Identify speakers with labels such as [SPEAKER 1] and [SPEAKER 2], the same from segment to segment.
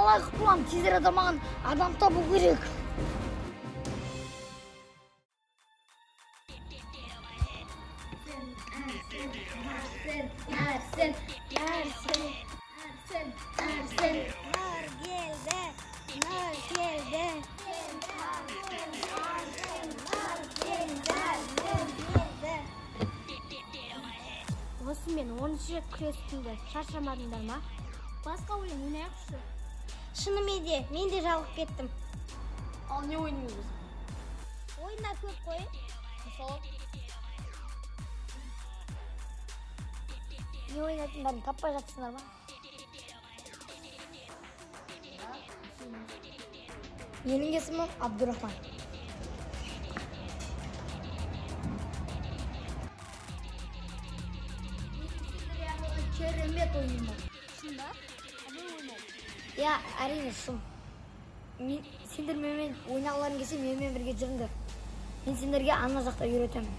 [SPEAKER 1] қалай құтыламын? Тезірек маған адам табу керек. Әрсен. Нар келді.
[SPEAKER 2] Осымен 10-шы күрестіңді шаршамадыңдар ма? Басқа ойын ойнайықшы.
[SPEAKER 3] Шынымен де, мен де жалығып кеттім.
[SPEAKER 2] Ал не ойнайсыз?
[SPEAKER 3] Ойындар көп қой.
[SPEAKER 2] Мысалы?
[SPEAKER 1] Не ойнайтындарын таппай жатсыңдар ма? Менің есімім Абдурахман. Керемет ойын бар.
[SPEAKER 2] Шында? Қандай ойнайды?
[SPEAKER 1] Я, әрине шын. Сендер менімен ойнағыларың келсе, менімен бірге жүріңдер. Мен сендерге ана жақта үйретемін.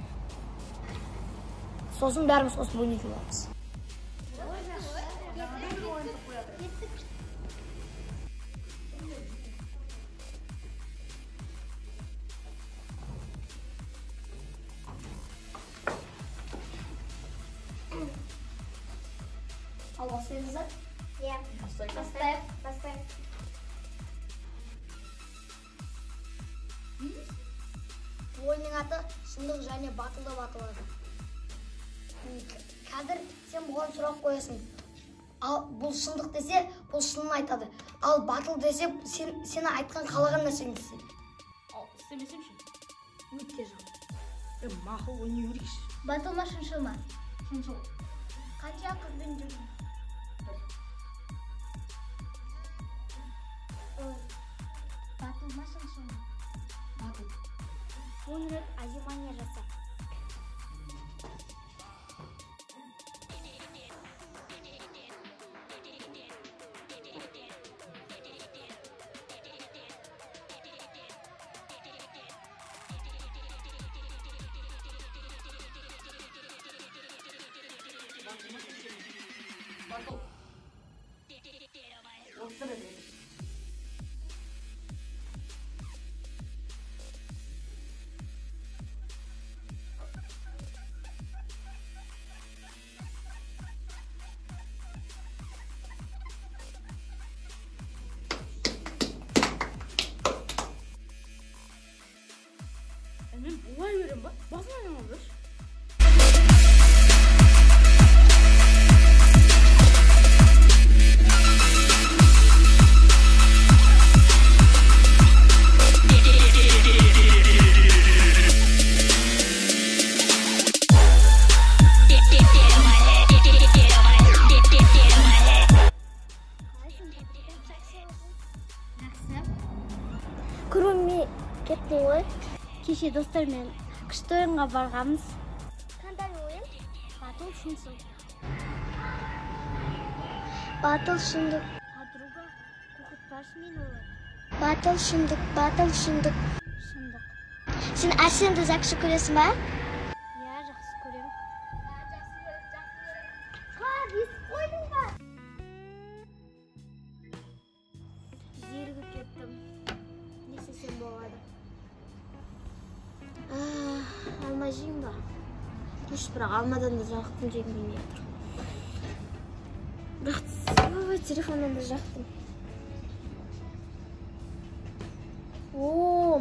[SPEAKER 1] Сосын бәріміз қосып ойнайтын боламыз. Ал бастаймыздар?
[SPEAKER 3] Иә. Бастайық.
[SPEAKER 1] Ойынның аты шындық және батыл деп аталады. Қазір сен бұған сұрақ қоясың. Ал бұл шындық десе, бұл шынын айтады. Ал батыл десе, сені айтқан қалаған нәрсені істейді.
[SPEAKER 2] Ал істемесем ше?
[SPEAKER 1] Өте жаман.
[SPEAKER 2] Мақұл ойнай берейікші.
[SPEAKER 3] Батыл ма, шыншыл ма?
[SPEAKER 2] Шыншыл.
[SPEAKER 3] Қанша қызбен жүрдің? Батыл ма, шыншыл ма?
[SPEAKER 2] Батыл.
[SPEAKER 3] 10 рет отжимание жаса.
[SPEAKER 2] Батыл. Осы рет. Мен бұлай өрем ба? Басын ойнамадыш?
[SPEAKER 3] Күрмей кеттің ғой. Кеше достармен күшті ойынға барғанбыз.
[SPEAKER 1] Қандай ойын?
[SPEAKER 3] Батыл, шыншыл.
[SPEAKER 1] Батыл шындық.
[SPEAKER 3] Подруга, қорқытпашы мені олай.
[SPEAKER 1] Батыл шындық.
[SPEAKER 3] Шындық.
[SPEAKER 1] Сен Арсенді жақсы көресің ба?
[SPEAKER 3] Иә, жақсы көрем. Зерігіп кеттім. Не істесем болады?
[SPEAKER 1] Алма жейін ба? Үш, бірақ алмадан да жақтым жегім келмей тұр. Бірақ телефондан да жақтым.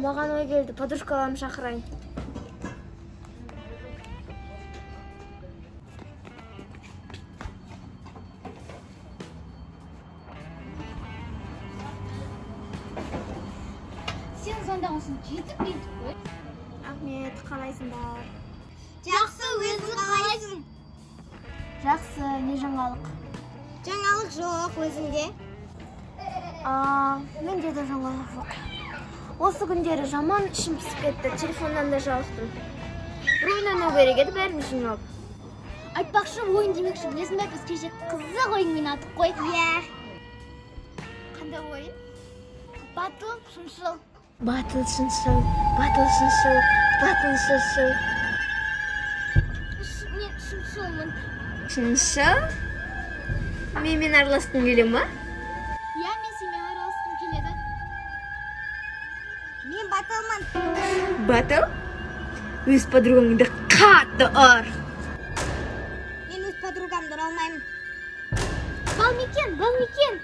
[SPEAKER 1] Маған ой келді. Подружкаларымды шақырайын.
[SPEAKER 3] Сен звондағансың, жетіп кеттік қой.
[SPEAKER 1] Рахмет, қалайсыңдар?
[SPEAKER 3] Жақсы, өзің қалайсың?
[SPEAKER 1] Жақсы, не жаңалық?
[SPEAKER 3] Жаңалық жоқ өзіңде.
[SPEAKER 1] Менде де жаңалық жоқ. Осы күндері жаман ішім пісіп кетті, телефоннан да жалықтым. Бір ойнау керек еді, бәріміз жиналып.
[SPEAKER 3] Айтпақшы, ойын демекші, білесің бе, біз кеше қызық ойын ойнадық қой. Иә.
[SPEAKER 1] Қандай ойын?
[SPEAKER 3] Батыл, шыншыл.
[SPEAKER 1] Батыл, шыншыл.
[SPEAKER 3] Мен шыншылмын.
[SPEAKER 1] Шыншыл? Менімен араласқың келе ма?
[SPEAKER 3] Иә, мен сенімен
[SPEAKER 4] Батыл? Өз подругаңды қатты ұр.
[SPEAKER 3] Мен өз подругамды ұра алмаймын. Балмекен.
[SPEAKER 4] Балмекен.